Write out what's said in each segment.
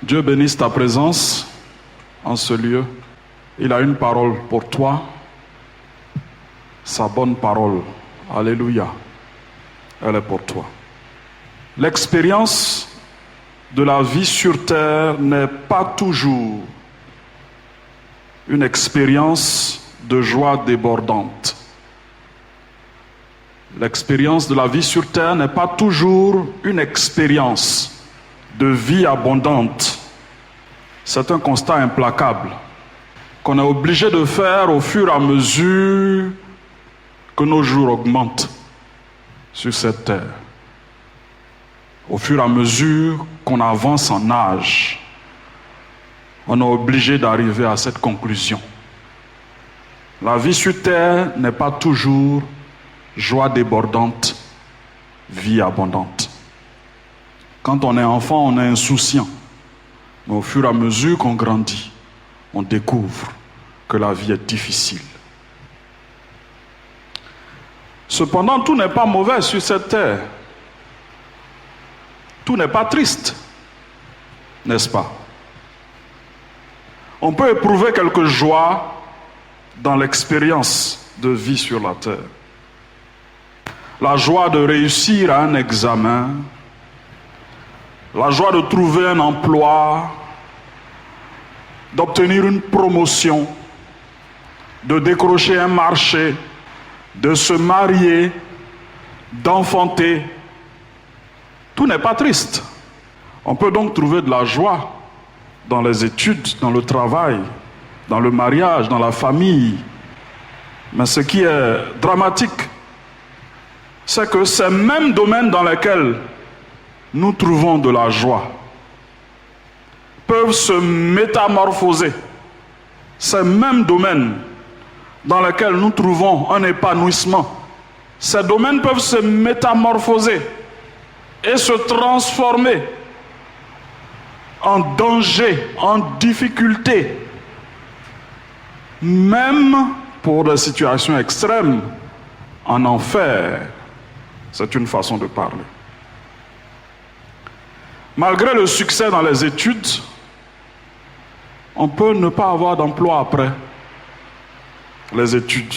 Dieu bénisse ta présence en ce lieu. Il a une parole pour toi, sa bonne parole. Alléluia. Elle est pour toi. L'expérience de la vie sur terre n'est pas toujours une expérience de joie débordante. L'expérience de la vie sur terre n'est pas toujours une expérience de vie abondante. C'est un constat implacable qu'on est obligé de faire au fur et à mesure que nos jours augmentent sur cette terre. Au fur et à mesure qu'on avance en âge, on est obligé d'arriver à cette conclusion. La vie sur terre n'est pas toujours joie débordante, vie abondante. Quand on est enfant, on est insouciant. Mais au fur et à mesure qu'on grandit, on découvre que la vie est difficile. Cependant, tout n'est pas mauvais sur cette terre. Tout n'est pas triste, n'est-ce pas? On peut éprouver quelques joies dans l'expérience de vie sur la terre. La joie de réussir à un examen, la joie de trouver un emploi, d'obtenir une promotion, de décrocher un marché, de se marier, d'enfanter. Tout n'est pas triste. On peut donc trouver de la joie dans les études, dans le travail, dans le mariage, dans la famille. Mais ce qui est dramatique, c'est que ces mêmes domaines dans lesquels nous trouvons de la joie peuvent se métamorphoser. Ces mêmes domaines dans lesquels nous trouvons un épanouissement, ces domaines peuvent se métamorphoser et se transformer en danger, en difficulté, même pour des situations extrêmes, en enfer. C'est une façon de parler. Malgré le succès dans les études, on peut ne pas avoir d'emploi après les études.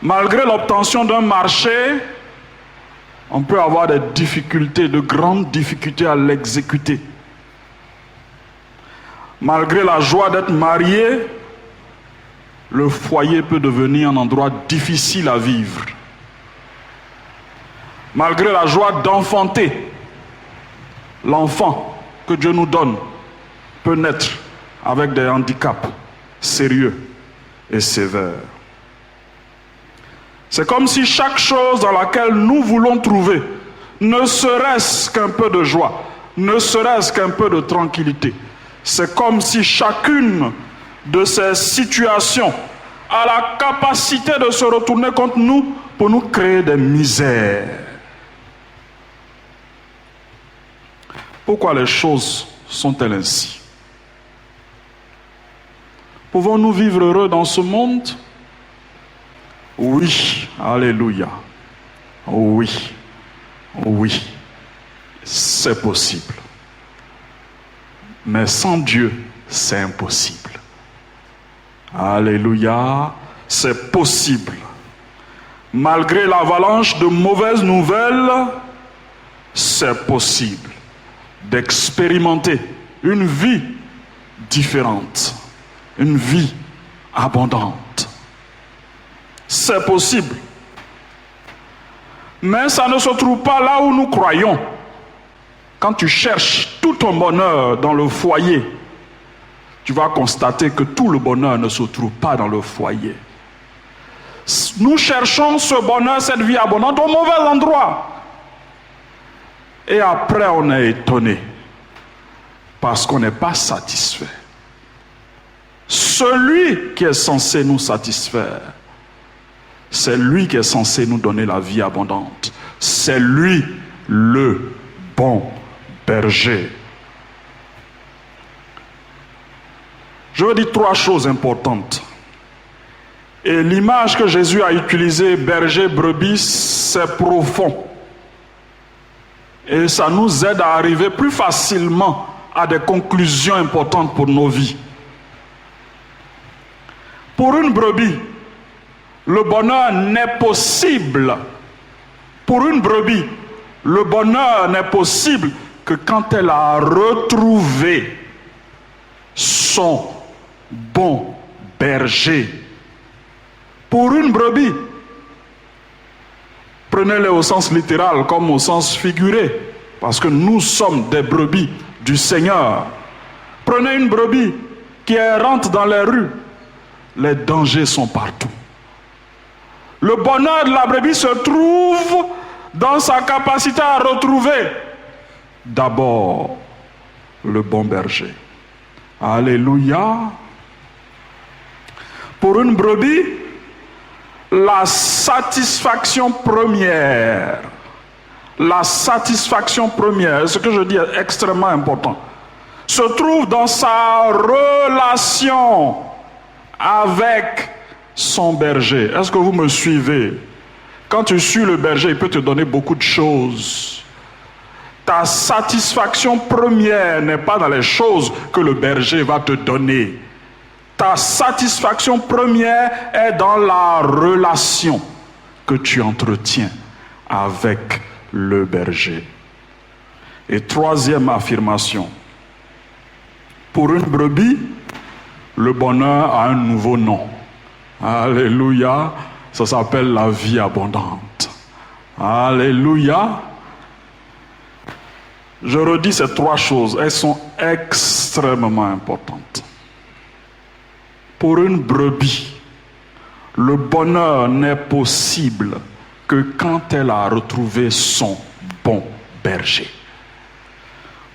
Malgré l'obtention d'un marché, on peut avoir des difficultés, de grandes difficultés à l'exécuter. Malgré la joie d'être marié, le foyer peut devenir un endroit difficile à vivre. Malgré la joie d'enfanter, l'enfant que Dieu nous donne peut naître avec des handicaps sérieux et sévères. C'est comme si chaque chose dans laquelle nous voulons trouver, ne serait-ce qu'un peu de joie, ne serait-ce qu'un peu de tranquillité, c'est comme si chacune de ces situations a la capacité de se retourner contre nous pour nous créer des misères. Pourquoi les choses sont-elles ainsi? Pouvons-nous vivre heureux dans ce monde? Oui, alléluia. Oui, oui, c'est possible. Mais sans Dieu, c'est impossible. Alléluia, c'est possible. Malgré l'avalanche de mauvaises nouvelles, c'est possible d'expérimenter une vie différente, une vie abondante. C'est possible. Mais ça ne se trouve pas là où nous croyons. Quand tu cherches tout ton bonheur dans le foyer, tu vas constater que tout le bonheur ne se trouve pas dans le foyer. Nous cherchons ce bonheur, cette vie abondante au mauvais endroit. Et après, on est étonné parce qu'on n'est pas satisfait. Celui qui est censé nous satisfaire, c'est lui qui est censé nous donner la vie abondante. C'est lui le bon berger. Je veux dire 3 choses importantes. Et l'image que Jésus a utilisée, berger, brebis, c'est profond. Et ça nous aide à arriver plus facilement à des conclusions importantes pour nos vies. Pour une brebis, le bonheur n'est possible. Pour une brebis, le bonheur n'est possible que quand elle a retrouvé son bon berger. Pour une brebis, prenez-les au sens littéral comme au sens figuré, parce que nous sommes des brebis du Seigneur. Prenez une brebis qui errante dans les rues, les dangers sont partout. Le bonheur de la brebis se trouve dans sa capacité à retrouver d'abord le bon berger. Alléluia. Pour une brebis, la satisfaction première, ce que je dis est extrêmement important, se trouve dans sa relation avec son berger. Est-ce que vous me suivez? Quand tu suis le berger, il peut te donner beaucoup de choses. Ta satisfaction première n'est pas dans les choses que le berger va te donner. Ta satisfaction première est dans la relation que tu entretiens avec le berger. Et troisième affirmation, pour une brebis, le bonheur a un nouveau nom. Alléluia, ça s'appelle la vie abondante. Alléluia. Je redis ces trois choses, elles sont extrêmement importantes. Pour une brebis, le bonheur n'est possible que quand elle a retrouvé son bon berger.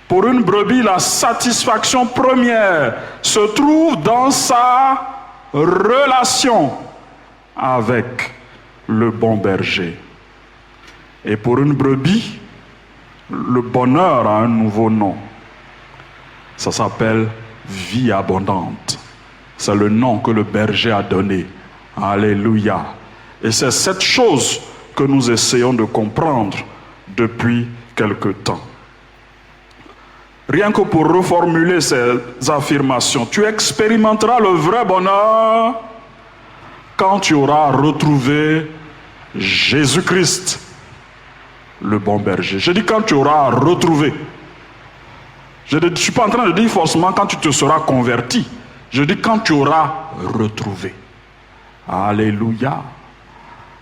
Pour une brebis, la satisfaction première se trouve dans sa relation avec le bon berger. Et pour une brebis, le bonheur a un nouveau nom. Ça s'appelle vie abondante. C'est le nom que le berger a donné. Alléluia. Et c'est cette chose que nous essayons de comprendre depuis quelque temps. Rien que pour reformuler ces affirmations, tu expérimenteras le vrai bonheur quand tu auras retrouvé Jésus-Christ, le bon berger. Je dis quand tu auras retrouvé. Je ne suis pas en train de dire forcément quand tu te seras converti. Je dis quand tu auras retrouvé. Alléluia.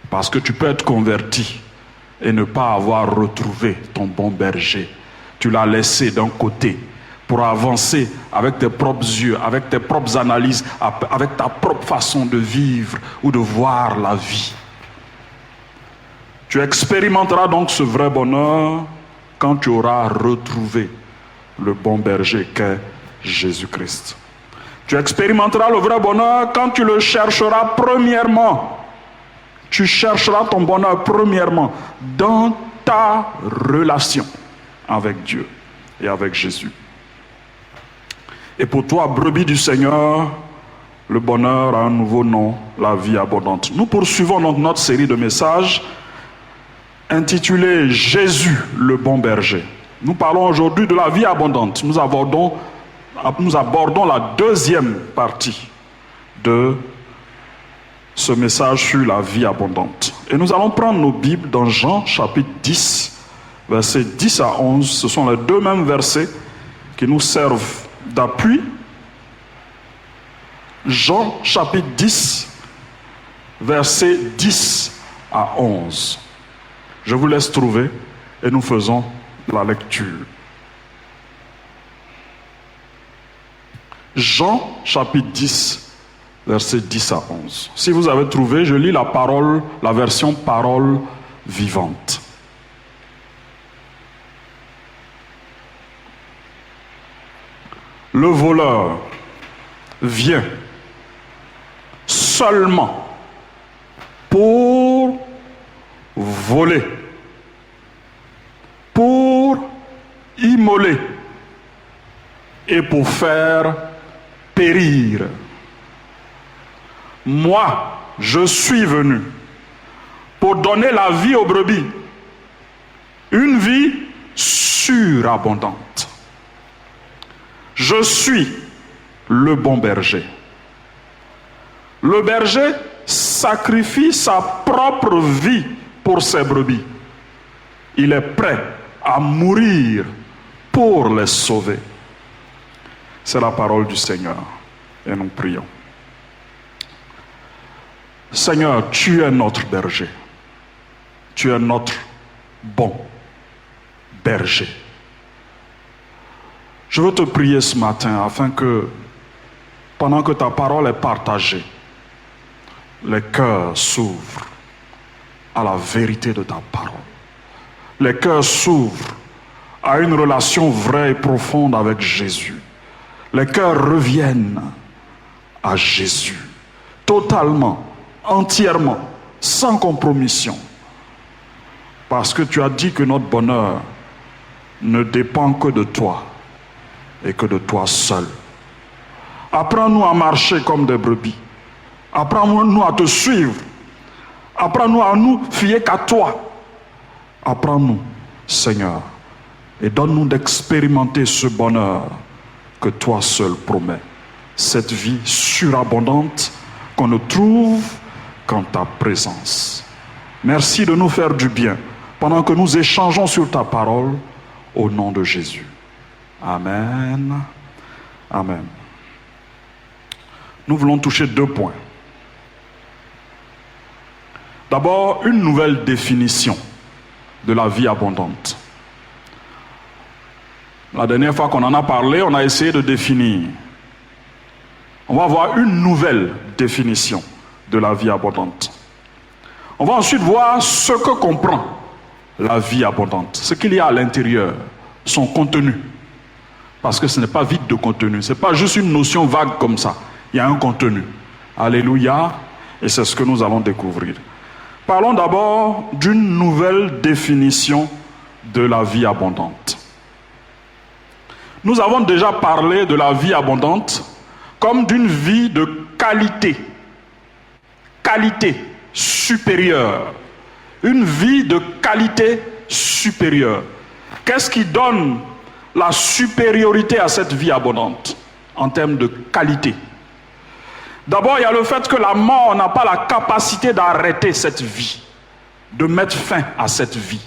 Parce que tu peux être converti et ne pas avoir retrouvé ton bon berger. Tu l'as laissé d'un côté pour avancer avec tes propres yeux, avec tes propres analyses, avec ta propre façon de vivre ou de voir la vie. Tu expérimenteras donc ce vrai bonheur quand tu auras retrouvé le bon berger qu'est Jésus-Christ. Tu expérimenteras le vrai bonheur quand tu le chercheras premièrement. Tu chercheras ton bonheur premièrement dans ta relation avec Dieu et avec Jésus. Et pour toi, brebis du Seigneur, le bonheur a un nouveau nom, la vie abondante. Nous poursuivons donc notre série de messages intitulée Jésus, le bon berger. Nous parlons aujourd'hui de la vie abondante. Nous abordons la deuxième partie de ce message sur la vie abondante. Et nous allons prendre nos Bibles dans Jean chapitre 10, versets 10 à 11. Ce sont les deux mêmes versets qui nous servent d'appui. Jean chapitre 10, versets 10 à 11. Je vous laisse trouver et nous faisons la lecture. Jean chapitre 10, versets 10 à 11. Si vous avez trouvé, je lis la version parole vivante. Le voleur vient seulement pour voler, pour immoler et pour faire périr. Moi, je suis venu pour donner la vie aux brebis, une vie surabondante. Je suis le bon berger. Le berger sacrifie sa propre vie pour ses brebis. Il est prêt à mourir pour les sauver. C'est la parole du Seigneur. Et nous prions. Seigneur, tu es notre berger. Tu es notre bon berger. Je veux te prier ce matin afin que, pendant que ta parole est partagée, les cœurs s'ouvrent à la vérité de ta parole. Les cœurs s'ouvrent à une relation vraie et profonde avec Jésus. Les cœurs reviennent à Jésus, totalement, entièrement, sans compromission. Parce que tu as dit que notre bonheur ne dépend que de toi et que de toi seul. Apprends-nous à marcher comme des brebis. Apprends-nous à te suivre. Apprends-nous à nous fier qu'à toi. Apprends-nous, Seigneur, et donne-nous d'expérimenter ce bonheur que toi seul promets. Cette vie surabondante qu'on ne trouve qu'en ta présence. Merci de nous faire du bien pendant que nous échangeons sur ta parole au nom de Jésus. Amen. Amen. Nous voulons toucher 2 points. D'abord, une nouvelle définition de la vie abondante. La dernière fois qu'on en a parlé, on a essayé de définir. On va voir une nouvelle définition de la vie abondante. On va ensuite voir ce que comprend la vie abondante, ce qu'il y a à l'intérieur, son contenu. Parce que ce n'est pas vide de contenu, ce n'est pas juste une notion vague comme ça. Il y a un contenu. Alléluia, et c'est ce que nous allons découvrir. Parlons d'abord d'une nouvelle définition de la vie abondante. Nous avons déjà parlé de la vie abondante comme d'une vie de qualité supérieure. Une vie de qualité supérieure. Qu'est-ce qui donne la supériorité à cette vie abondante en termes de qualité? D'abord, il y a le fait que la mort n'a pas la capacité d'arrêter cette vie, de mettre fin à cette vie.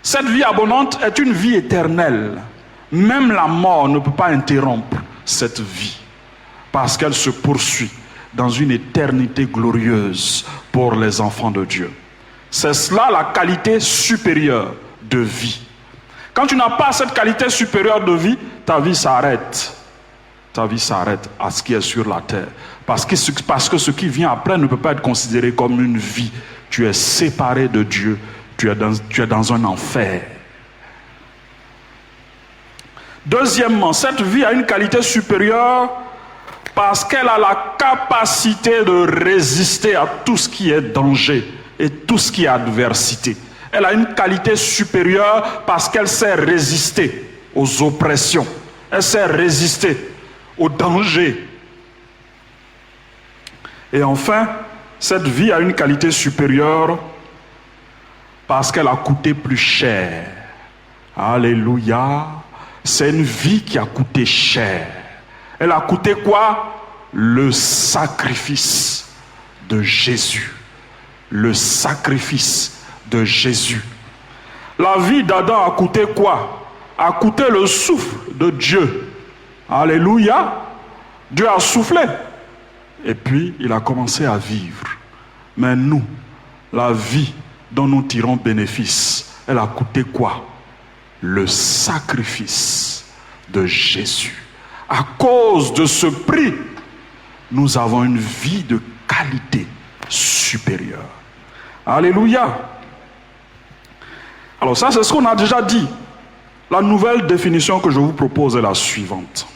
Cette vie abondante est une vie éternelle. Même la mort ne peut pas interrompre cette vie, parce qu'elle se poursuit dans une éternité glorieuse pour les enfants de Dieu. C'est cela la qualité supérieure de vie. Quand tu n'as pas cette qualité supérieure de vie, ta vie s'arrête. Ta vie s'arrête à ce qui est sur la terre. Parce que ce qui vient après ne peut pas être considéré comme une vie. Tu es séparé de Dieu. Tu es dans un enfer. Deuxièmement, cette vie a une qualité supérieure parce qu'elle a la capacité de résister à tout ce qui est danger et tout ce qui est adversité. Elle a une qualité supérieure parce qu'elle sait résister aux oppressions. Elle sait résister aux dangers. Et enfin, cette vie a une qualité supérieure parce qu'elle a coûté plus cher. Alléluia. C'est une vie qui a coûté cher. Elle a coûté quoi? Le sacrifice de Jésus. Le sacrifice de Jésus. La vie d'Adam a coûté quoi? A coûté le souffle de Dieu. Alléluia. Dieu a soufflé. Et puis, il a commencé à vivre. Mais nous, la vie dont nous tirons bénéfice, elle a coûté quoi? Le sacrifice de Jésus. À cause de ce prix, nous avons une vie de qualité supérieure. Alléluia. Alors ça, c'est ce qu'on a déjà dit. La nouvelle définition que je vous propose est la suivante.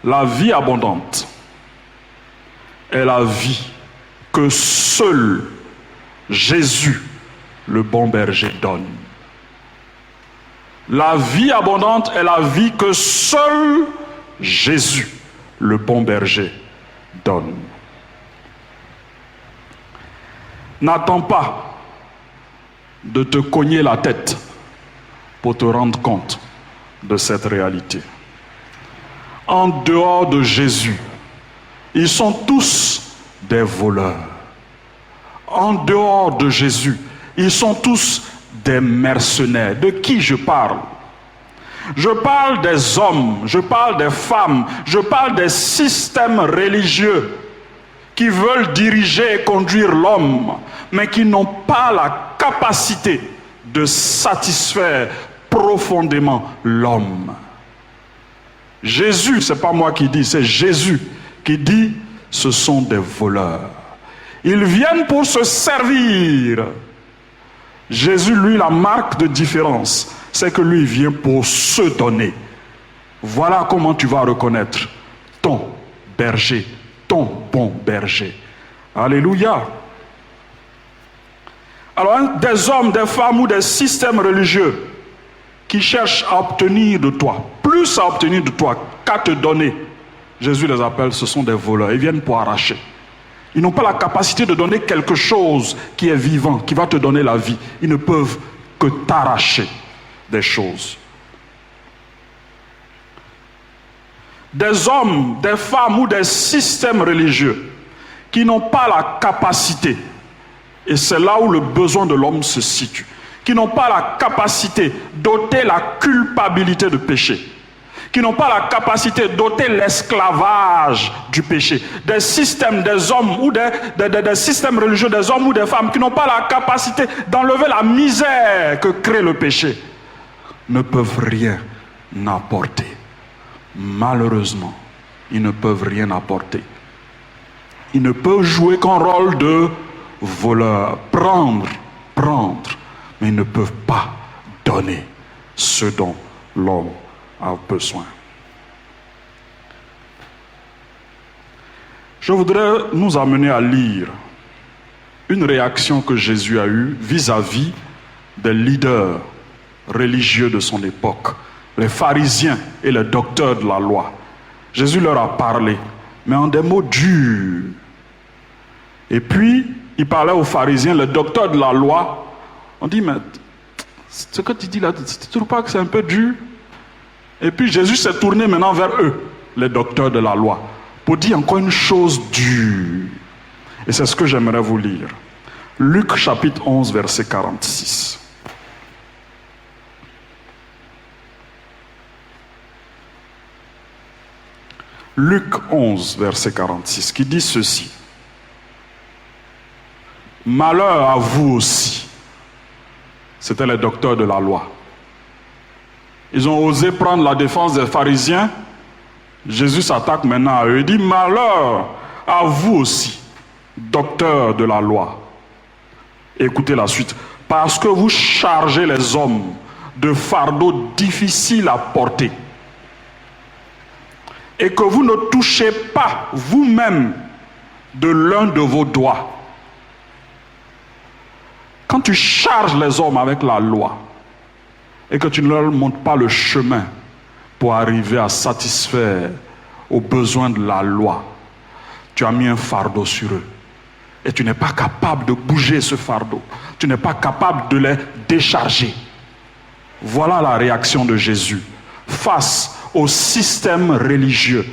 La vie abondante est la vie que seul Jésus, le bon berger, donne. La vie abondante est la vie que seul Jésus, le bon berger, donne. N'attends pas de te cogner la tête pour te rendre compte de cette réalité. En dehors de Jésus, ils sont tous des voleurs. En dehors de Jésus, ils sont tous des mercenaires. De qui je parle? Je parle des hommes, je parle des femmes, je parle des systèmes religieux qui veulent diriger et conduire l'homme, mais qui n'ont pas la capacité de satisfaire profondément l'homme. Jésus, ce n'est pas moi qui dis, c'est Jésus qui dit, ce sont des voleurs. Ils viennent pour se servir. Jésus, lui, la marque de différence, c'est que lui vient pour se donner. Voilà comment tu vas reconnaître ton berger, ton bon berger. Alléluia. Alors, des hommes, des femmes ou des systèmes religieux qui cherchent à obtenir de toi, plus à obtenir de toi qu'à te donner, Jésus les appelle, ce sont des voleurs. Ils viennent pour arracher. Ils n'ont pas la capacité de donner quelque chose qui est vivant, qui va te donner la vie. Ils ne peuvent que t'arracher des choses. Des hommes, des femmes ou des systèmes religieux qui n'ont pas la capacité, et c'est là où le besoin de l'homme se situe, qui n'ont pas la capacité d'ôter la culpabilité de péché, qui n'ont pas la capacité d'ôter l'esclavage du péché, des systèmes, des hommes ou des systèmes religieux, des hommes ou des femmes qui n'ont pas la capacité d'enlever la misère que crée le péché, ne peuvent rien apporter. Malheureusement, ils ne peuvent rien apporter. Ils ne peuvent jouer qu'un rôle de voleur, prendre, mais ils ne peuvent pas donner ce dont l'homme a besoin. Je voudrais nous amener à lire une réaction que Jésus a eue vis-à-vis des leaders religieux de son époque, les pharisiens et les docteurs de la loi. Jésus leur a parlé, mais en des mots durs. Et puis, il parlait aux pharisiens, les docteurs de la loi. On dit, mais ce que tu dis là, tu ne trouves pas que c'est un peu dur? Et puis Jésus s'est tourné maintenant vers eux, les docteurs de la loi, pour dire encore une chose dure. Et c'est ce que j'aimerais vous lire. Luc chapitre 11, verset 46. Luc 11, verset 46, qui dit ceci. Malheur à vous aussi. C'était les docteurs de la loi. Ils ont osé prendre la défense des pharisiens. Jésus s'attaque maintenant à eux. Il dit, malheur à vous aussi, docteurs de la loi. Écoutez la suite. Parce que vous chargez les hommes de fardeaux difficiles à porter. Et que vous ne touchez pas vous-même de l'un de vos doigts. Quand tu charges les hommes avec la loi, et que tu ne leur montres pas le chemin pour arriver à satisfaire aux besoins de la loi, tu as mis un fardeau sur eux. Et tu n'es pas capable de bouger ce fardeau. Tu n'es pas capable de les décharger. Voilà la réaction de Jésus face au système religieux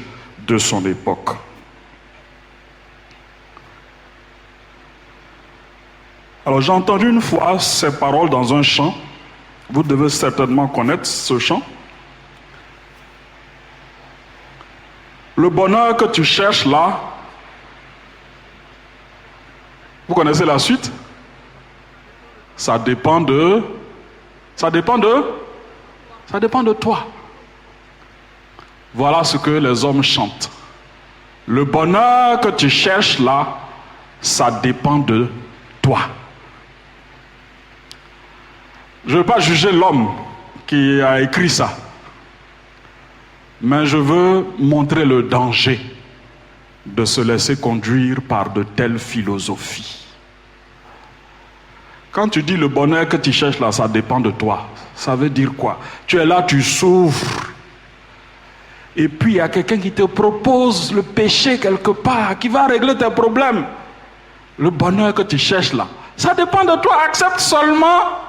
de son époque. Alors j'ai entendu une fois ces paroles dans un chant. Vous devez certainement connaître ce chant. Le bonheur que tu cherches là, vous connaissez la suite? Ça dépend de toi. Voilà ce que les hommes chantent. Le bonheur que tu cherches là, ça dépend de toi. Je ne veux pas juger l'homme qui a écrit ça, mais je veux montrer le danger de se laisser conduire par de telles philosophies. Quand tu dis le bonheur que tu cherches là, ça dépend de toi, ça veut dire quoi? Tu es là, tu souffres, et puis il y a quelqu'un qui te propose le péché quelque part, qui va régler tes problèmes. Le bonheur que tu cherches là, ça dépend de toi, accepte seulement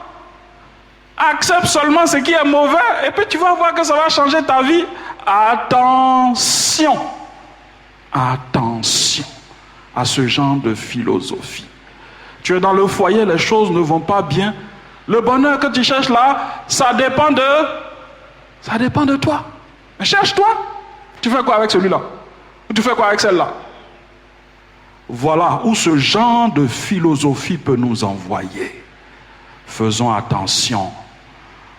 Accepte seulement ce qui est mauvais et puis tu vas voir que ça va changer ta vie. Attention. Attention à ce genre de philosophie. Tu es dans le foyer, les choses ne vont pas bien. Le bonheur que tu cherches là, ça dépend de toi. Mais cherche-toi. Tu fais quoi avec celui-là? Tu fais quoi avec celle-là? Voilà où ce genre de philosophie peut nous envoyer. Faisons attention.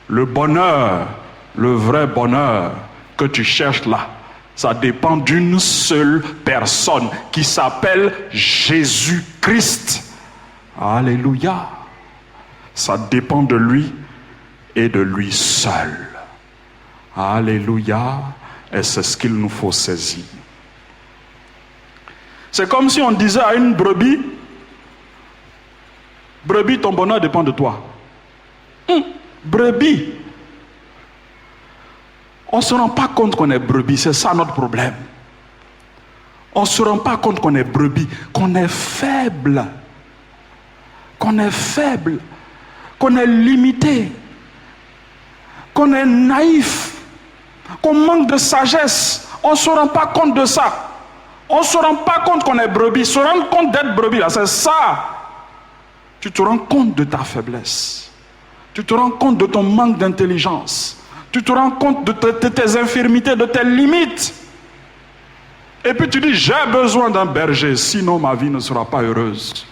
Le bonheur, le vrai bonheur que tu cherches là, ça dépend d'une seule personne qui s'appelle Jésus-Christ. Alléluia. Ça dépend de lui et de lui seul. Alléluia. Et c'est ce qu'il nous faut saisir. C'est comme si on disait à une brebis, brebis, ton bonheur dépend de toi. Brebis. On ne se rend pas compte qu'on est brebis, c'est ça notre problème. On ne se rend pas compte qu'on est brebis, qu'on est faible. Qu'on est faible, qu'on est limité, qu'on est naïf, qu'on manque de sagesse. On ne se rend pas compte de ça. On ne se rend pas compte qu'on est brebis. Se rendre compte d'être brebis, là, c'est ça. Tu te rends compte de ta faiblesse. Tu te rends compte de ton manque d'intelligence. Tu te rends compte de tes infirmités, de tes limites. Et puis tu dis, j'ai besoin d'un berger, sinon ma vie ne sera pas heureuse.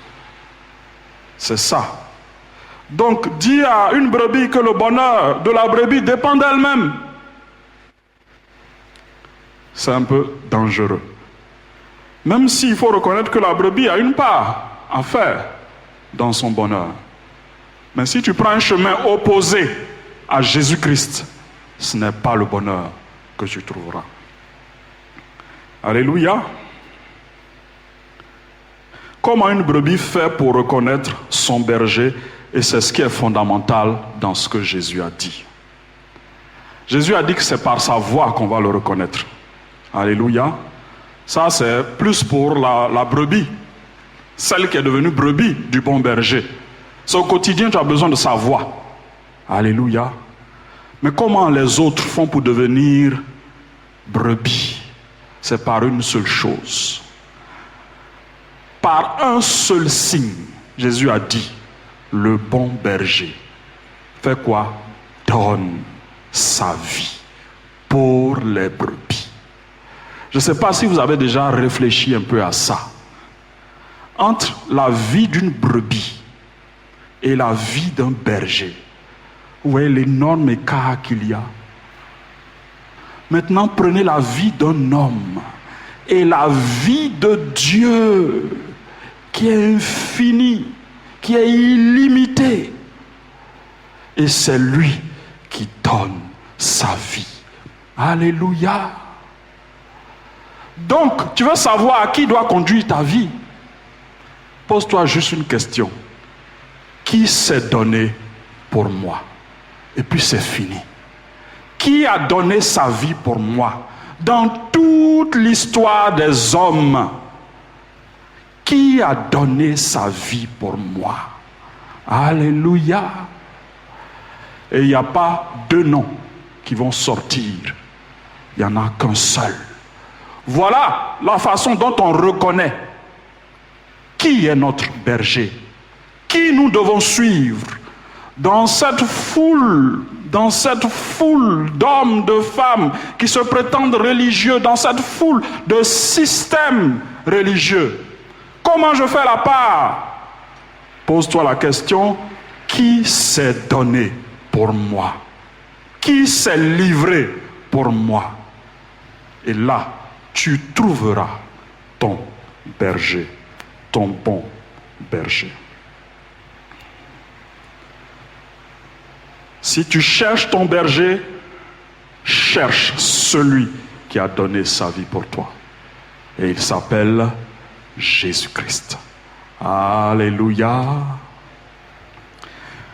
C'est ça. Donc, dis à une brebis que le bonheur de la brebis dépend d'elle-même. C'est un peu dangereux. Même s'il faut reconnaître que la brebis a une part à faire dans son bonheur. Mais si tu prends un chemin opposé à Jésus-Christ, ce n'est pas le bonheur que tu trouveras. Alléluia. Comment une brebis fait pour reconnaître son berger? Et c'est ce qui est fondamental dans ce que Jésus a dit. Jésus a dit que c'est par sa voix qu'on va le reconnaître. Alléluia. Ça, c'est plus pour la brebis. Celle qui est devenue brebis du bon berger. C'est au quotidien, tu as besoin de sa voix. Alléluia. Mais comment les autres font pour devenir brebis? C'est par une seule chose. Par un seul signe. Jésus a dit, le bon berger fait quoi? Donne sa vie pour les brebis. Je ne sais pas si vous avez déjà réfléchi un peu à ça. Entre la vie d'une brebis et la vie d'un berger, vous voyez l'énorme écart qu'il y a. Maintenant, prenez la vie d'un homme et la vie de Dieu qui est infinie, qui est illimitée. Et c'est lui qui donne sa vie. Alléluia. Donc, tu veux savoir à qui doit conduire ta vie? Pose-toi juste une question. Qui s'est donné pour moi? Et puis c'est fini. Qui a donné sa vie pour moi? Dans toute l'histoire des hommes, qui a donné sa vie pour moi? Alléluia. Et il n'y a pas deux noms qui vont sortir. Il n'y en a qu'un seul. Voilà la façon dont on reconnaît qui est notre berger, qui nous devons suivre dans cette foule d'hommes, de femmes qui se prétendent religieux, dans cette foule de systèmes religieux. Comment je fais la part? Pose-toi la question, qui s'est donné pour moi? Qui s'est livré pour moi? Et là, tu trouveras ton berger, ton bon berger. Si tu cherches ton berger, cherche celui qui a donné sa vie pour toi. Et il s'appelle Jésus-Christ. Alléluia.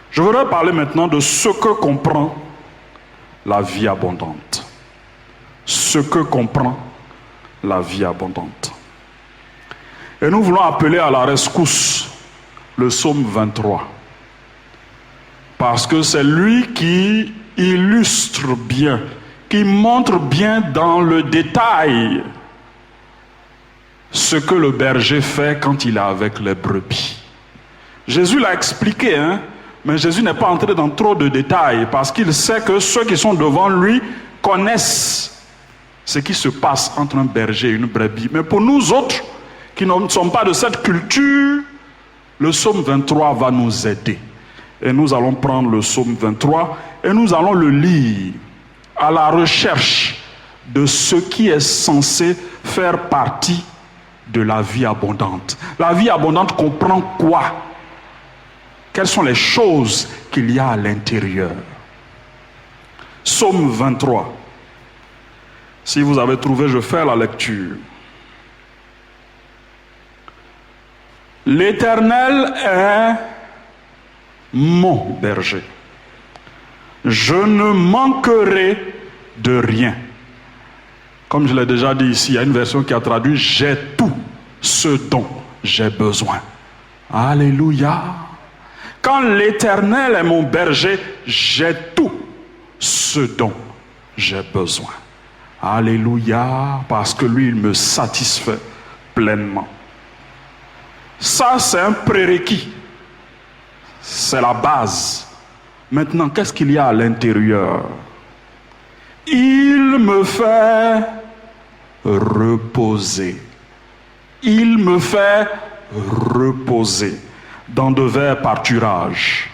Je voudrais parler maintenant de ce que comprend la vie abondante. Ce que comprend la vie abondante. Et nous voulons appeler à la rescousse le psaume 23. Parce que c'est lui qui illustre bien, qui montre bien dans le détail ce que le berger fait quand il est avec les brebis. Jésus l'a expliqué, mais Jésus n'est pas entré dans trop de détails parce qu'il sait que ceux qui sont devant lui connaissent ce qui se passe entre un berger et une brebis. Mais pour nous autres, qui ne sommes pas de cette culture, le psaume 23 va nous aider. Et nous allons prendre le psaume 23 et nous allons le lire à la recherche de ce qui est censé faire partie de la vie abondante. La vie abondante comprend quoi? Quelles sont les choses qu'il y a à l'intérieur? Psaume 23. Si vous avez trouvé, je fais la lecture. L'Éternel est mon berger. Je ne manquerai de rien. Comme je l'ai déjà dit ici, il y a une version qui a traduit « J'ai tout ce dont j'ai besoin ». Alléluia. Quand l'Éternel est mon berger, j'ai tout ce dont j'ai besoin. Alléluia, parce que lui, il me satisfait pleinement. Ça, c'est un prérequis. C'est la base. Maintenant, qu'est-ce qu'il y a à l'intérieur? Il me fait reposer. Il me fait reposer dans de verts pâturages.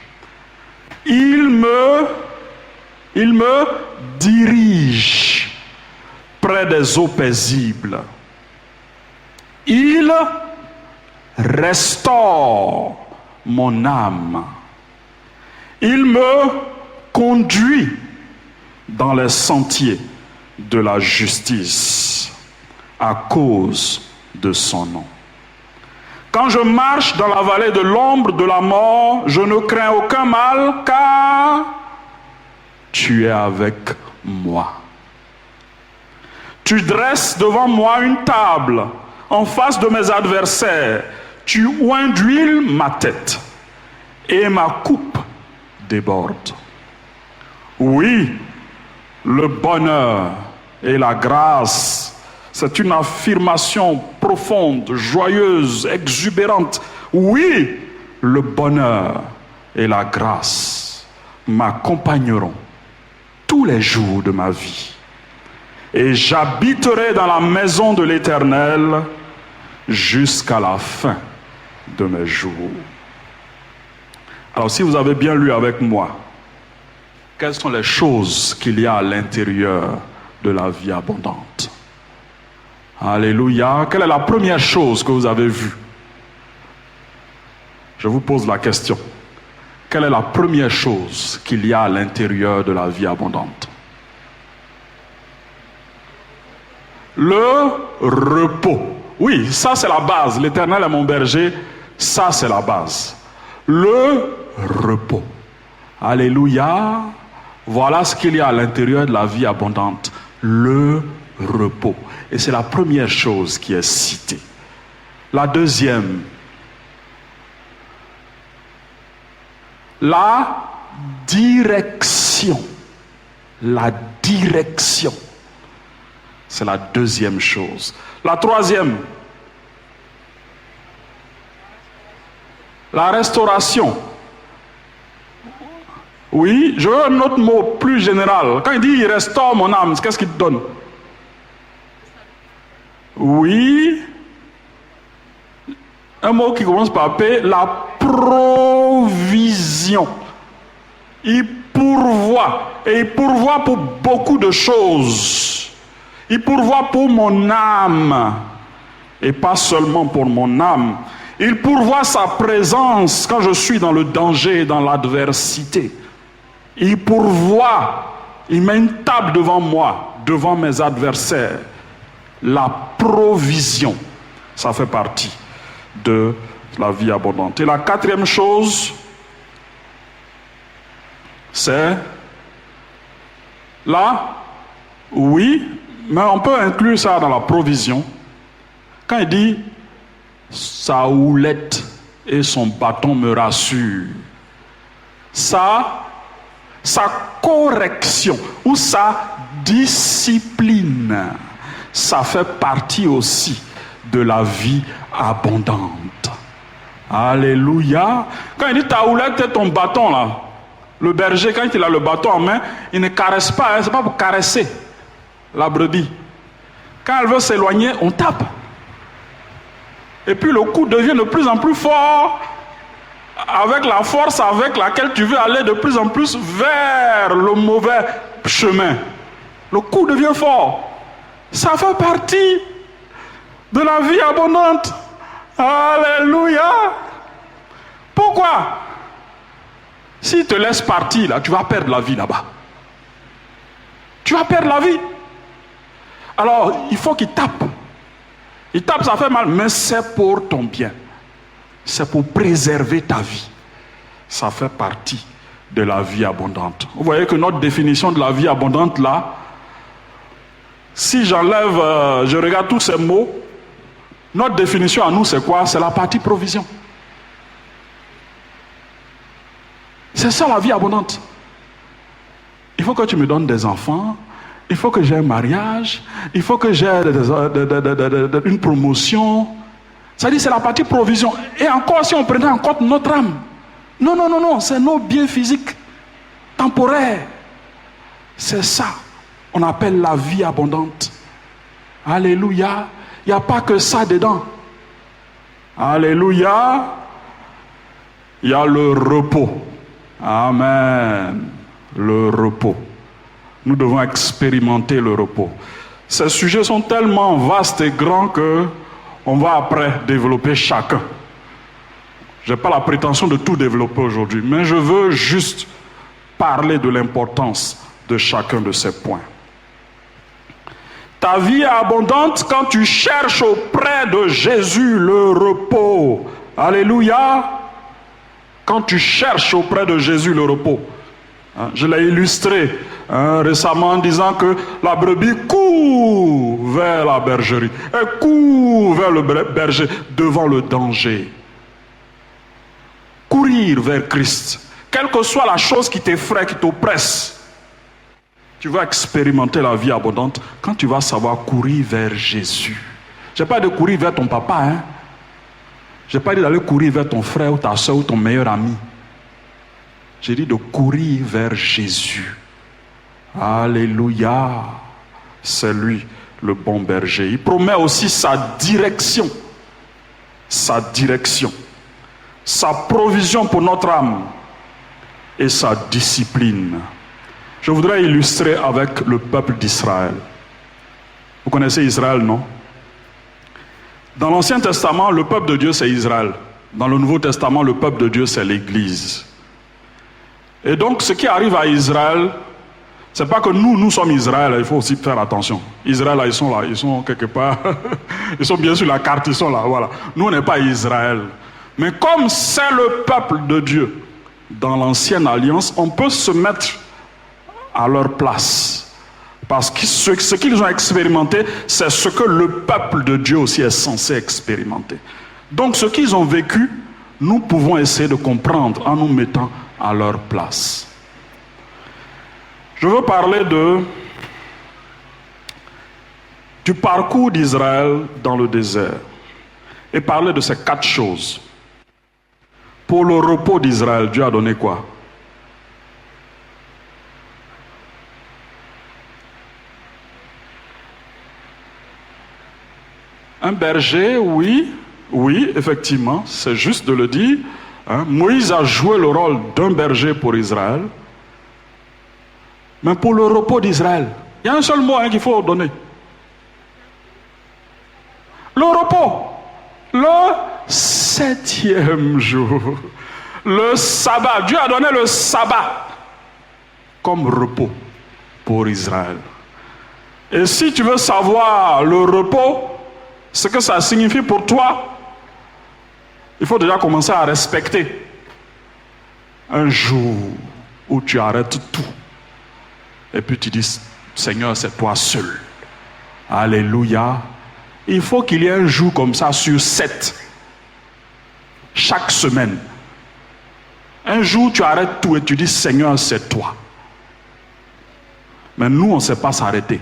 Il me dirige près des eaux paisibles. Il restaure mon âme. Il me conduit dans les sentiers de la justice à cause de son nom. Quand je marche dans la vallée de l'ombre de la mort, je ne crains aucun mal, car tu es avec moi. Tu dresses devant moi une table en face de mes adversaires. Tu oins d'huile ma tête et ma coupe déborde. Oui, le bonheur et la grâce, c'est une affirmation profonde, joyeuse, exubérante. Oui, le bonheur et la grâce m'accompagneront tous les jours de ma vie. Et j'habiterai dans la maison de l'Éternel jusqu'à la fin de mes jours. Alors, si vous avez bien lu avec moi, quelles sont les choses qu'il y a à l'intérieur de la vie abondante? Alléluia. Quelle est la première chose que vous avez vue? Je vous pose la question. Quelle est la première chose qu'il y a à l'intérieur de la vie abondante? Le repos. Oui, ça c'est la base. L'Éternel est mon berger. Ça c'est la base. Le repos. Alléluia. Voilà ce qu'il y a à l'intérieur de la vie abondante. Le repos. Et c'est la première chose qui est citée. La deuxième. La direction. La direction. C'est la deuxième chose. La troisième. La restauration. Oui, je veux un autre mot plus général. Quand il dit « il restaure mon âme », qu'est-ce qu'il te donne? Oui. Un mot qui commence par P, la provision. Il pourvoit. Et il pourvoit pour beaucoup de choses. Il pourvoit pour mon âme. Et pas seulement pour mon âme. Il pourvoit sa présence quand je suis dans le danger, dans l'adversité. Il pourvoit. Il met une table devant moi, devant mes adversaires. La provision, ça fait partie de la vie abondante. Et la quatrième chose, c'est là, oui, mais on peut inclure ça dans la provision. Quand il dit sa houlette et son bâton me rassurent, sa correction ou sa discipline. Ça fait partie aussi de la vie abondante. Alléluia. Quand il dit ta houlette, ton bâton là, le berger, quand il a le bâton en main, il ne caresse pas, c'est pas pour caresser la brebis. Quand elle veut s'éloigner, on tape. Et puis le coup devient de plus en plus fort, avec la force avec laquelle tu veux aller de plus en plus vers le mauvais chemin. Le coup devient fort. Ça fait partie de la vie abondante. Alléluia. Pourquoi? S'il te laisse partir là, tu vas perdre la vie là-bas. Tu vas perdre la vie. Alors, il faut qu'il tape. Il tape, ça fait mal, mais c'est pour ton bien. C'est pour préserver ta vie. Ça fait partie de la vie abondante. Vous voyez que notre définition de la vie abondante là, si j'enlève, je regarde tous ces mots, notre définition à nous c'est quoi? C'est la partie provision. C'est ça la vie abondante. Il faut que tu me donnes des enfants, il faut que j'ai un mariage, il faut que j'ai une promotion. C'est-à-dire c'est la partie provision. Et encore si on prenait en compte notre âme. Non, non, non, non, c'est nos biens physiques, temporaires. C'est ça, on appelle la vie abondante. Alléluia. Il n'y a pas que ça dedans. Alléluia. Il y a le repos. Amen. Le repos. Nous devons expérimenter le repos. Ces sujets sont tellement vastes et grands que on va après développer chacun. Je n'ai pas la prétention de tout développer aujourd'hui, mais je veux juste parler de l'importance de chacun de ces points. Ta vie est abondante quand tu cherches auprès de Jésus le repos. Alléluia. Quand tu cherches auprès de Jésus le repos. Je l'ai illustré récemment en disant que la brebis court vers la bergerie. Elle court vers le berger devant le danger. Courir vers Christ. Quelle que soit la chose qui t'effraie, qui t'oppresse, tu vas expérimenter la vie abondante quand tu vas savoir courir vers Jésus. Je n'ai pas dit de courir vers ton papa, hein. Je n'ai pas dit d'aller courir vers ton frère ou ta soeur ou ton meilleur ami. J'ai dit de courir vers Jésus. Alléluia. C'est lui le bon berger. Il promet aussi sa direction. Sa direction. Sa provision pour notre âme. Et sa discipline. Je voudrais illustrer avec le peuple d'Israël. Vous connaissez Israël, non? Dans l'Ancien Testament, le peuple de Dieu, c'est Israël. Dans le Nouveau Testament, le peuple de Dieu, c'est l'Église. Et donc, ce qui arrive à Israël, c'est pas que nous sommes Israël, il faut aussi faire attention. Israël, là, ils sont quelque part, ils sont bien sur la carte, ils sont là, voilà. Nous, on n'est pas Israël. Mais comme c'est le peuple de Dieu, dans l'Ancienne Alliance, on peut se mettre à leur place. Parce que ce qu'ils ont expérimenté, c'est ce que le peuple de Dieu aussi est censé expérimenter. Donc ce qu'ils ont vécu, nous pouvons essayer de comprendre en nous mettant à leur place. Je veux parler du parcours d'Israël dans le désert et parler de ces 4 choses. Pour le repos d'Israël, Dieu a donné quoi? Un berger, oui, effectivement, c'est juste de le dire. Moïse a joué le rôle d'un berger pour Israël. Mais pour le repos d'Israël, il y a un seul mot qu'il faut donner. Le repos. Le 7e jour. Le sabbat. Dieu a donné le sabbat comme repos pour Israël. Et si tu veux savoir le repos, ce que ça signifie pour toi, il faut déjà commencer à respecter un jour où tu arrêtes tout. Et puis tu dis, Seigneur, c'est toi seul. Alléluia. Il faut qu'il y ait un jour comme ça sur 7. Chaque semaine. Un jour, tu arrêtes tout et tu dis, Seigneur, c'est toi. Mais nous, on ne sait pas s'arrêter.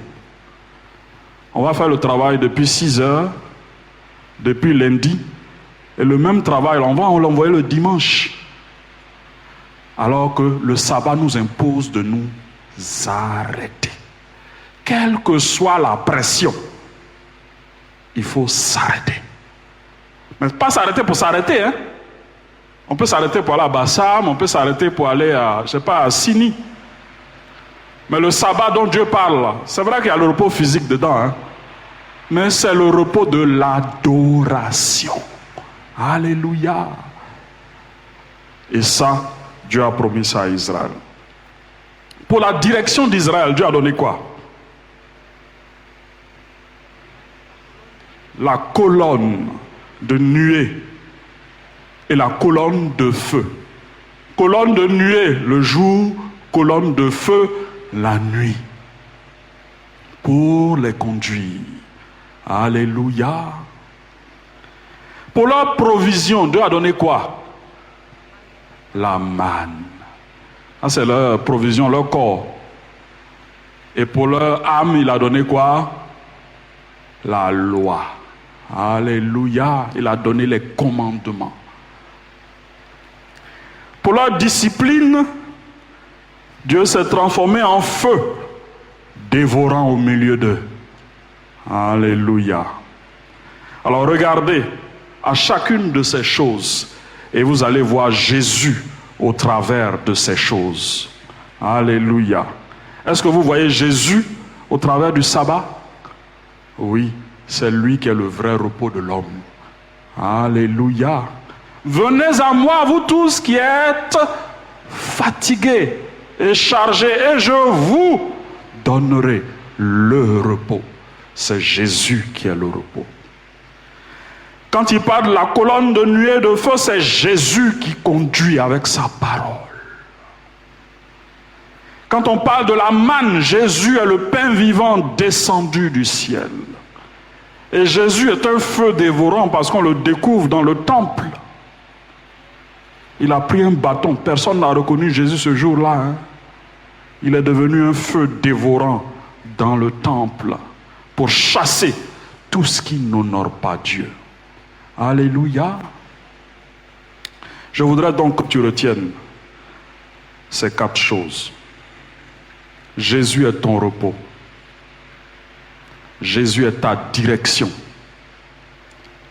On va faire le travail depuis 6 heures, depuis lundi, et le même travail, on va l'envoyer le dimanche. Alors que le sabbat nous impose de nous arrêter. Quelle que soit la pression, il faut s'arrêter. Mais pas s'arrêter pour s'arrêter, hein. On peut s'arrêter pour aller à Bassam, on peut s'arrêter pour aller à, je sais pas, à Sini. Mais le sabbat dont Dieu parle, c'est vrai qu'il y a le repos physique dedans, hein, mais c'est le repos de l'adoration. Alléluia. Et ça, Dieu a promis ça à Israël. Pour la direction d'Israël, Dieu a donné quoi? La colonne de nuée et la colonne de feu. Colonne de nuée le jour, colonne de feu la nuit. Pour les conduire. Alléluia. Pour leur provision, Dieu a donné quoi? La manne. Ça, c'est leur provision, leur corps. Et pour leur âme, il a donné quoi? La loi. Alléluia. Il a donné les commandements. Pour leur discipline, Dieu s'est transformé en feu, dévorant au milieu d'eux. Alléluia. Alors regardez à chacune de ces choses et vous allez voir Jésus au travers de ces choses. Alléluia. Est-ce que vous voyez Jésus au travers du sabbat? Oui, c'est lui qui est le vrai repos de l'homme. Alléluia. Venez à moi, vous tous qui êtes fatigués et chargés, et je vous donnerai le repos. C'est Jésus qui est le repos. Quand il parle de la colonne de nuée et de feu, c'est Jésus qui conduit avec sa parole. Quand on parle de la manne, Jésus est le pain vivant descendu du ciel. Et Jésus est un feu dévorant parce qu'on le découvre dans le temple. Il a pris un bâton. Personne n'a reconnu Jésus ce jour-là, hein. Il est devenu un feu dévorant dans le temple pour chasser tout ce qui n'honore pas Dieu. Alléluia. Je voudrais donc que tu retiennes ces 4 choses. Jésus est ton repos. Jésus est ta direction.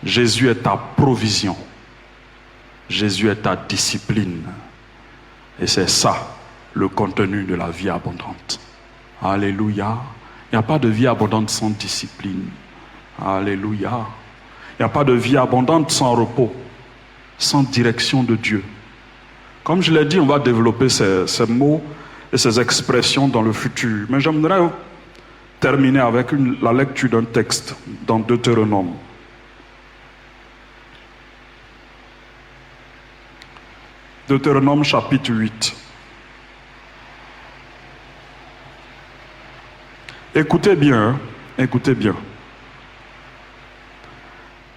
Jésus est ta provision. Jésus est ta discipline. Et c'est ça, le contenu de la vie abondante. Alléluia. Il n'y a pas de vie abondante sans discipline. Alléluia. Il n'y a pas de vie abondante sans repos, sans direction de Dieu. Comme je l'ai dit, on va développer ces mots et ces expressions dans le futur. Mais j'aimerais terminer avec la lecture d'un texte dans Deutéronome. Deutéronome chapitre 8. Écoutez bien, hein? Écoutez bien.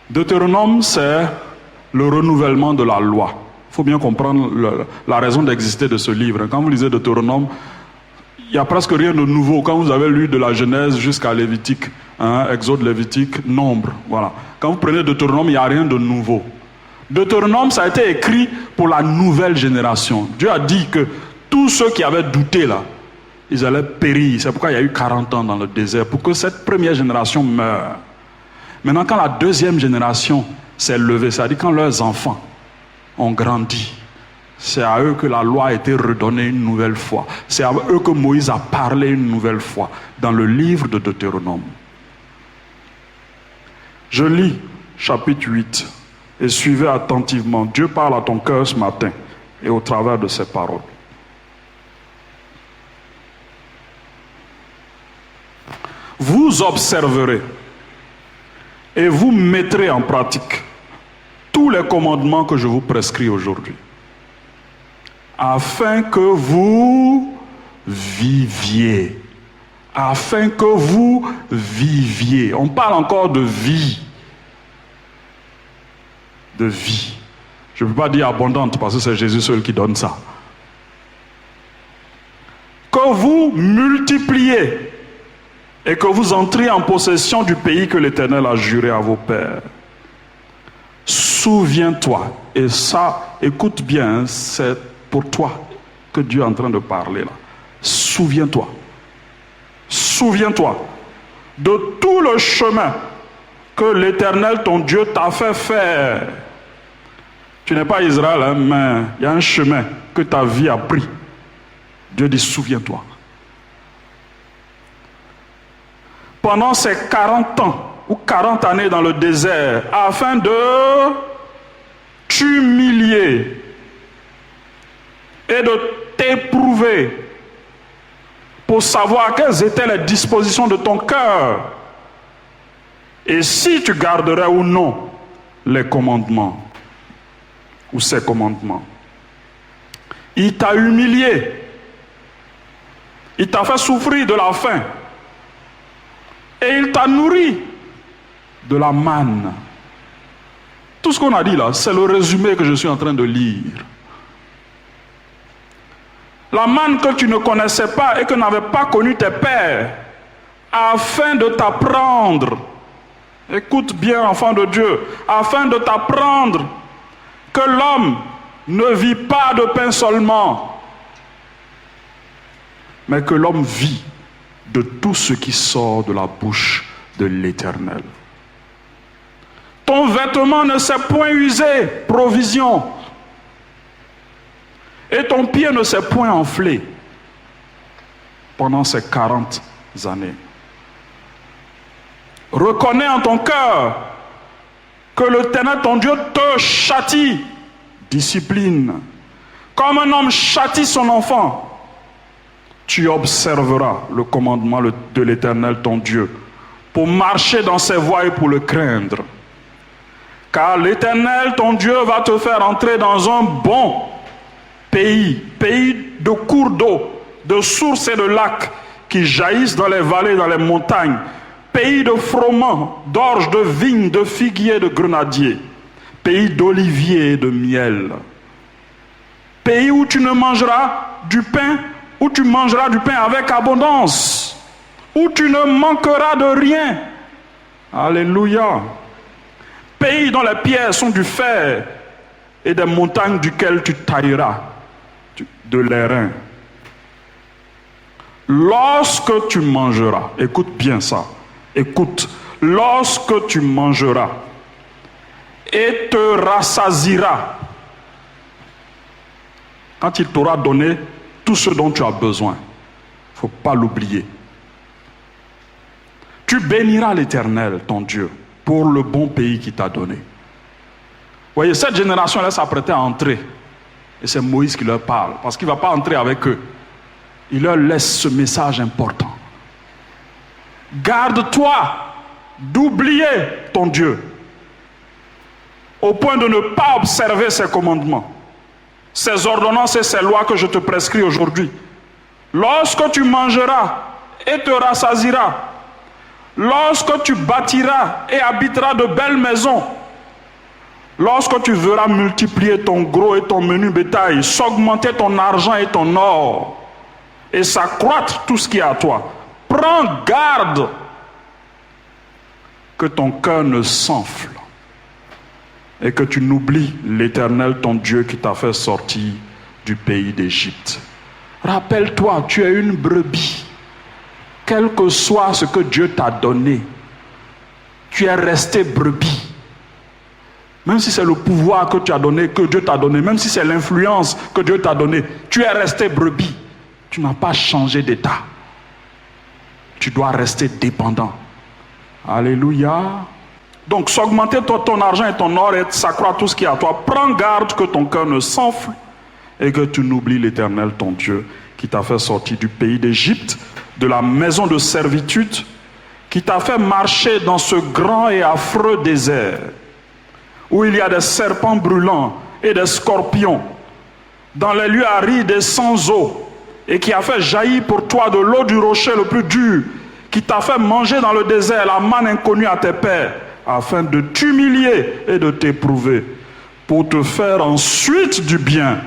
Deutéronome, c'est le renouvellement de la loi. Il faut bien comprendre la raison d'exister de ce livre. Quand vous lisez Deutéronome, il n'y a presque rien de nouveau. Quand vous avez lu de la Genèse jusqu'à Lévitique, hein, Exode, Lévitique, Nombre, voilà. Quand vous prenez Deutéronome, il n'y a rien de nouveau. Deutéronome, ça a été écrit pour la nouvelle génération. Dieu a dit que tous ceux qui avaient douté là, ils allaient périr. C'est pourquoi il y a eu 40 ans dans le désert, pour que cette première génération meure. Maintenant, quand la deuxième génération s'est levée, c'est-à-dire quand leurs enfants ont grandi, c'est à eux que la loi a été redonnée une nouvelle fois. C'est à eux que Moïse a parlé une nouvelle fois dans le livre de Deutéronome. Je lis chapitre 8 et suivez attentivement. Dieu parle à ton cœur ce matin et au travers de ses paroles. Vous observerez et vous mettrez en pratique tous les commandements que je vous prescris aujourd'hui, afin que vous viviez. Afin que vous viviez. On parle encore de vie. De vie. Je ne peux pas dire abondante parce que c'est Jésus seul qui donne ça. Que vous multipliez et que vous entriez en possession du pays que l'Éternel a juré à vos pères. Souviens-toi, et ça, écoute bien, c'est pour toi que Dieu est en train de parler là. Souviens-toi. Souviens-toi de tout le chemin que l'Éternel, ton Dieu, t'a fait faire. Tu n'es pas Israël, hein, mais il y a un chemin que ta vie a pris. Dieu dit, souviens-toi. Pendant ces 40 ans, ou 40 années dans le désert, afin de t'humilier et de t'éprouver pour savoir quelles étaient les dispositions de ton cœur et si tu garderais ou non les commandements ou ces commandements. Il t'a humilié, il t'a fait souffrir de la faim et il t'a nourri de la manne. Tout ce qu'on a dit là, c'est le résumé que je suis en train de lire. La manne que tu ne connaissais pas et que n'avaient pas connu tes pères, afin de t'apprendre, écoute bien enfant de Dieu, afin de t'apprendre que l'homme ne vit pas de pain seulement, mais que l'homme vit de tout ce qui sort de la bouche de l'Éternel. Ton vêtement ne s'est point usé, provision, et ton pied ne s'est point enflé pendant ces 40 années. Reconnais en ton cœur que l'Éternel, ton Dieu, te châtie, discipline, comme un homme châtie son enfant. Tu observeras le commandement de l'Éternel, ton Dieu, pour marcher dans ses voies et pour le craindre. Car l'Éternel, ton Dieu, va te faire entrer dans un bon pays, pays de cours d'eau, de sources et de lacs qui jaillissent dans les vallées, dans les montagnes, pays de froment, d'orge, de vignes, de figuiers, de grenadiers, pays d'oliviers et de miel, pays où tu ne mangeras du pain, où tu mangeras du pain avec abondance, où tu ne manqueras de rien. Alléluia. Pays dont les pierres sont du fer et des montagnes duquel tu tailleras de l'airain. Lorsque tu mangeras, écoute bien ça, écoute, lorsque tu mangeras et te rassasieras, quand il t'aura donné tout ce dont tu as besoin, il ne faut pas l'oublier. Tu béniras l'Éternel, ton Dieu, pour le bon pays qu'il t'a donné. Vous voyez, cette génération-là s'apprêtait à entrer. Et c'est Moïse qui leur parle, parce qu'il ne va pas entrer avec eux. Il leur laisse ce message important. Garde-toi d'oublier ton Dieu, au point de ne pas observer ses commandements, ses ordonnances et ses lois que je te prescris aujourd'hui. Lorsque tu mangeras et te rassasieras, lorsque tu bâtiras et habiteras de belles maisons, lorsque tu verras multiplier ton gros et ton menu bétail, s'augmenter ton argent et ton or, et s'accroître tout ce qui est à toi, prends garde que ton cœur ne s'enfle et que tu n'oublies l'Éternel, ton Dieu, qui t'a fait sortir du pays d'Égypte. Rappelle-toi, tu es une brebis. Quel que soit ce que Dieu t'a donné, tu es resté brebis. Même si c'est le pouvoir que tu as donné, que Dieu t'a donné, même si c'est l'influence que Dieu t'a donnée, tu es resté brebis. Tu n'as pas changé d'état. Tu dois rester dépendant. Alléluia. Donc, s'augmenter ton argent et ton or et s'accroître tout ce qui est à toi. Prends garde que ton cœur ne s'enfle et que tu n'oublies l'Éternel, ton Dieu, qui t'a fait sortir du pays d'Égypte, de la maison de servitude, qui t'a fait marcher dans ce grand et affreux désert, où il y a des serpents brûlants et des scorpions, dans les lieux arides et sans eau, et qui a fait jaillir pour toi de l'eau du rocher le plus dur, qui t'a fait manger dans le désert la manne inconnue à tes pères, afin de t'humilier et de t'éprouver, pour te faire ensuite du bien.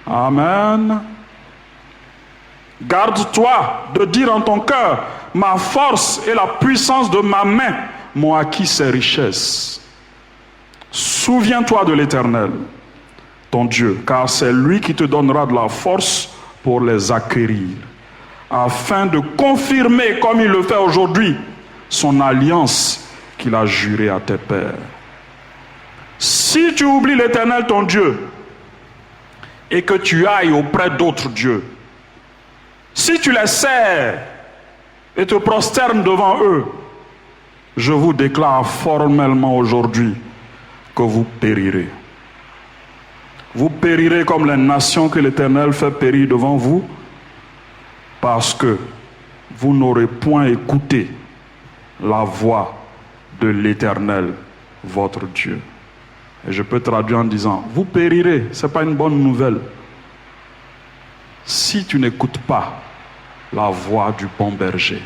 Amen. Garde-toi de dire en ton cœur, ma force et la puissance de ma main m'ont acquis ces richesses. Souviens-toi de l'Éternel, ton Dieu, car c'est lui qui te donnera de la force pour les acquérir, afin de confirmer, comme il le fait aujourd'hui, son alliance qu'il a jurée à tes pères. Si tu oublies l'Éternel, ton Dieu, et que tu ailles auprès d'autres dieux, si tu les sers et te prosternes devant eux, je vous déclare formellement aujourd'hui que vous périrez. Vous périrez comme les nations que l'Éternel fait périr devant vous, parce que vous n'aurez point écouté la voix de l'Éternel, votre Dieu. Et je peux traduire en disant, vous périrez, ce n'est pas une bonne nouvelle. Si tu n'écoutes pas la voix du bon berger,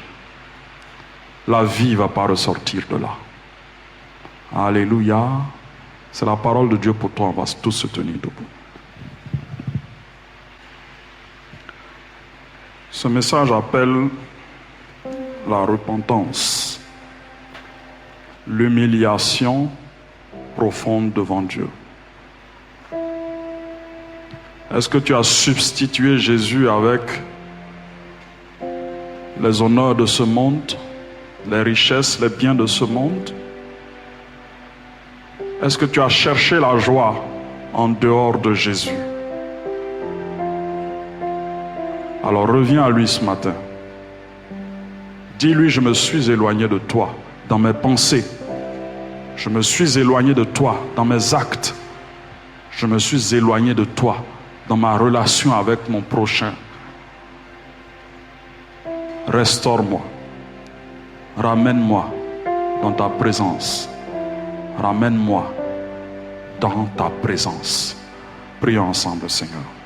la vie ne va pas ressortir de là. Alléluia. C'est la parole de Dieu pour toi. On va tous se tenir debout. Ce message appelle la repentance, l'humiliation profonde devant Dieu. Est-ce que tu as substitué Jésus avec les honneurs de ce monde, les richesses, les biens de ce monde? Est-ce que tu as cherché la joie en dehors de Jésus? Alors reviens à lui ce matin. Dis-lui, je me suis éloigné de toi dans mes pensées. Je me suis éloigné de toi dans mes actes. Je me suis éloigné de toi dans ma relation avec mon prochain. Restaure-moi. Ramène-moi dans ta présence. Ramène-moi dans ta présence. Prions ensemble, Seigneur.